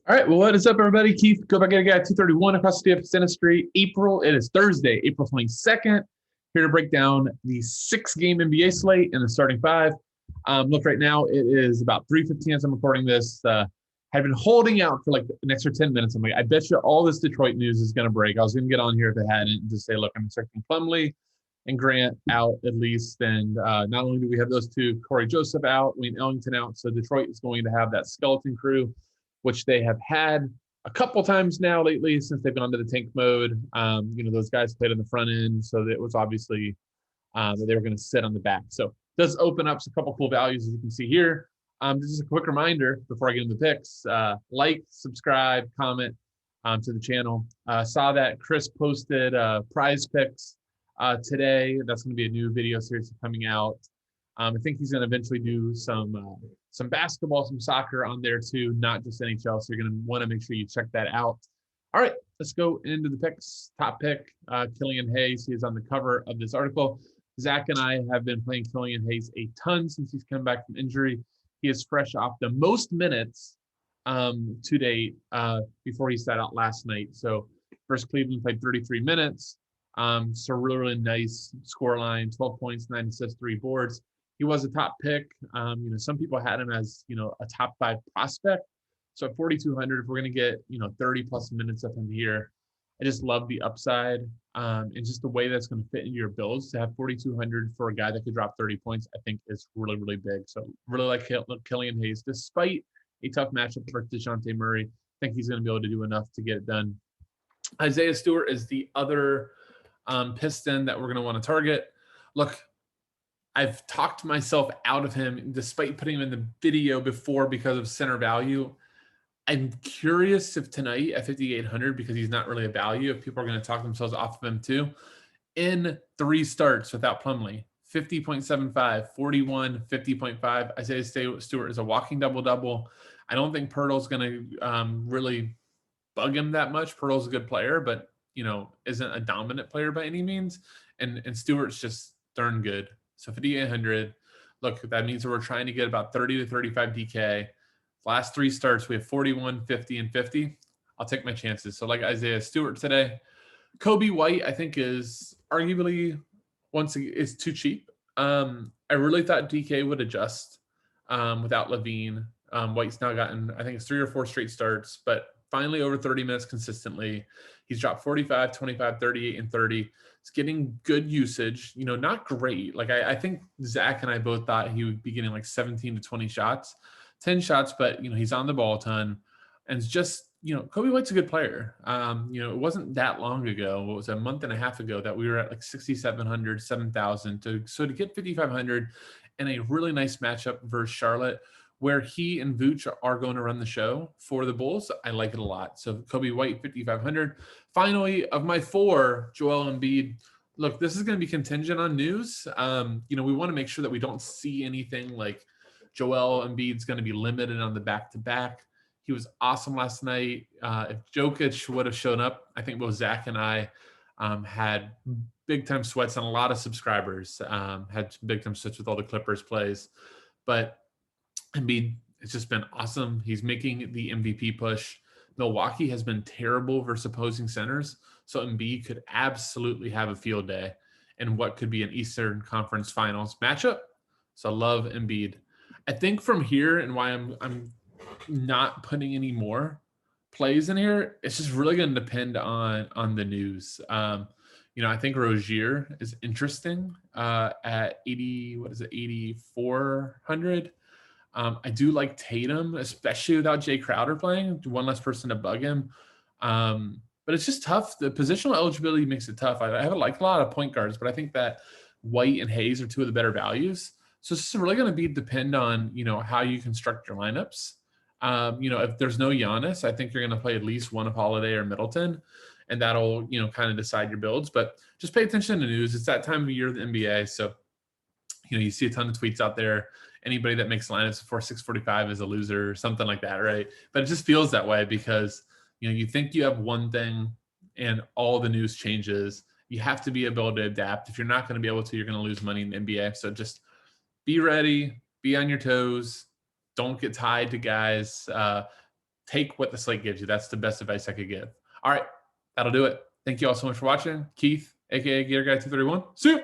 All right, well, what is up, everybody? Keith, go back again at 231 across the DFS industry. It is Thursday, April 22nd. Here to break down the 6-game NBA slate and the starting five. Look, right now, it is about 3:15 as I'm recording this. I've been holding out for like an extra 10 minutes. I'm like, I bet you all this Detroit news is going to break. I was going to get on here if it hadn't and just say, look, I'm expecting Plumlee and Grant out at least. And not only do we have those two, Corey Joseph out, Wayne Ellington out, so Detroit is going to have that skeleton crew, which they have had a couple times now lately since they've gone to the tank mode. Those guys played on the front end, so it was obviously that they were going to sit on the back. So it does open up a couple cool values, as you can see here. Just a quick reminder before I get into the picks, like, subscribe, comment to the channel. Saw that Chris posted prize picks today. That's going to be a new video series coming out. I think he's going to eventually do some basketball, some soccer on there too, not just NHL. So you're going to want to make sure you check that out. All right, let's go into the picks. Top pick, Killian Hayes. He is on the cover of this article. Zach and I have been playing Killian Hayes a ton since he's come back from injury. He is fresh off the most minutes to date before he sat out last night. So first Cleveland played 33 minutes. So really, really nice score line, 12 points, 9 assists, 3 boards. He was a top pick. Some people had him as, a top 5 prospect. So at 4,200, if we're going to get, 30 plus minutes of him here, I just love the upside and just the way that's going to fit into your builds. To have 4,200 for a guy that could drop 30 points, I think is really, really big. So really like Killian Hayes, despite a tough matchup for DeJounte Murray. I think he's going to be able to do enough to get it done. Isaiah Stewart is the other Piston that we're going to want to target. Look, I've talked myself out of him despite putting him in the video before because of center value. I'm curious if tonight at 5,800, because he's not really a value, if people are going to talk themselves off of him too. In 3 starts without Plumlee, 50.75, 41, 50.5. Isaiah Stewart is a walking double-double. I don't think Pirtle's going to really bug him that much. Pirtle's a good player, but isn't a dominant player by any means. And Stewart's just darn good. So 5,800. Look, that means that we're trying to get about 30 to 35 DK. Last 3 starts, we have 41, 50, and 50. I'll take my chances. So like Isaiah Stewart today. COBY White, I think, is arguably is too cheap. I really thought DK would adjust without Levine. White's now gotten, I think it's 3 or 4 straight starts, but finally over 30 minutes consistently. He's dropped 45, 25, 38, and 30. It's getting good usage, not great. Like I think Zach and I both thought he would be getting like 17 to 20 shots, 10 shots, but he's on the ball a ton. And it's just, COBY White's a good player. It wasn't that long ago. It was a month and a half ago that we were at like 6,700, 7,000. So to get 5,500 and a really nice matchup versus Charlotte, where he and Vooch are going to run the show for the Bulls, I like it a lot. So COBY White, 5,500. Finally, of my 4, Joel Embiid. Look, this is going to be contingent on news. We want to make sure that we don't see anything like Joel Embiid's going to be limited on the back-to-back. He was awesome last night. If Jokic would have shown up, I think both Zach and I had big-time sweats, and a lot of subscribers had big-time sweats with all the Clippers plays. But Embiid, it's just been awesome. He's making the MVP push. Milwaukee has been terrible versus opposing centers, so Embiid could absolutely have a field day in what could be an Eastern Conference Finals matchup. So I love Embiid. I think from here, and why I'm not putting any more plays in here, it's just really going to depend on the news. I think Rozier is interesting at 8,400. I do like Tatum, especially without Jay Crowder playing, one less person to bug him. But it's just tough. The positional eligibility makes it tough. I have like a lot of point guards, but I think that White and Hayes are 2 of the better values. So it's really going to depend on, how you construct your lineups. If there's no Giannis, I think you're going to play at least one of Holiday or Middleton, and that'll, kind of decide your builds. But just pay attention to news. It's that time of year of the NBA. So, you see a ton of tweets out there. Anybody that makes lineups before 6:45 is a loser or something like that, right? But it just feels that way because, you think you have one thing and all the news changes. You have to be able to adapt. If you're not going to be able to, you're going to lose money in the NBA. So just be ready, be on your toes. Don't get tied to guys. take what the slate gives you. That's the best advice I could give. All right, that'll do it. Thank you all so much for watching. Keith, aka Gator Guy 231. See you.